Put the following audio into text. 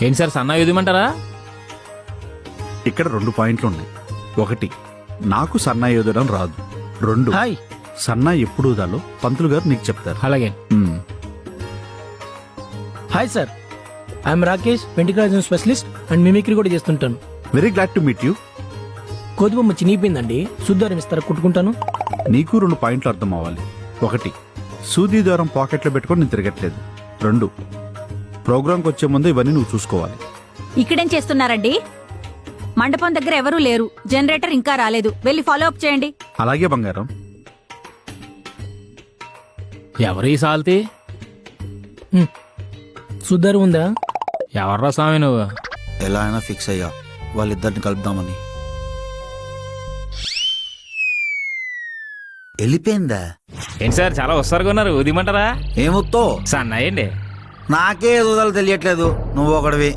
ఏంటి సార్ సన్న యూదిమంటారా? ఇక్కడ 2 పాయింట్లు ఉన్నాయి. 1, నాకు సన్నాయి ఊదడం రాదు. 2, హాయ్ సన్నాయి ఎప్పుడు ఊదాలో పంతులు గారు నీకు చెప్తారు. అలాగే. హాయ్ సార్, ఐఎమ్ రాకేష్, వెంటికలైజేషన్ స్పెషలిస్ట్ అండ్ మిమిక్రీ కూడా చేస్తుంటాను. Very glad to meet you. కోతిబొమ్మ చినిగిపోయిందండి, సుద్దారం ఇస్తారా కుట్టుకుంటాను. నీకు 2 పాయింట్లు అర్థం అవ్వాలి. 1, సూది దూరం పాకెట్లో పెట్టుకొని నేను తిరగట్లేదు. 2, ప్రోగ్రాంకి వచ్చే ముందు ఇవన్నీ నువ్వు చూసుకోవాలి. ఇక్కడేం చేస్తున్నారండి? మండపం దగ్గర ఎవరూ లేరు, జనరేటర్ ఇంకా రాలేదు, వెళ్ళి ఫాలో అప్ చేయండి. అలాగే బంగారం. ఎవరు ఈ సాల్తీ? సుద్దారు ఉందా? ఎవర్రా స్వామి నువ్వు? ఎలా అయినా ఫిక్స్ అయ్యా, వాళ్ళిద్దరిని కలుపుదామని. వెళ్ళిపోయిందా? ఏంటి సార్ చాలా వస్తారుగా ఉన్నారు, ఊదిమంటారా? ఏమొత్తో సన్నాయండి. నాకే ఎదుగుదల తెలియట్లేదు, నువ్వు ఒకడివి.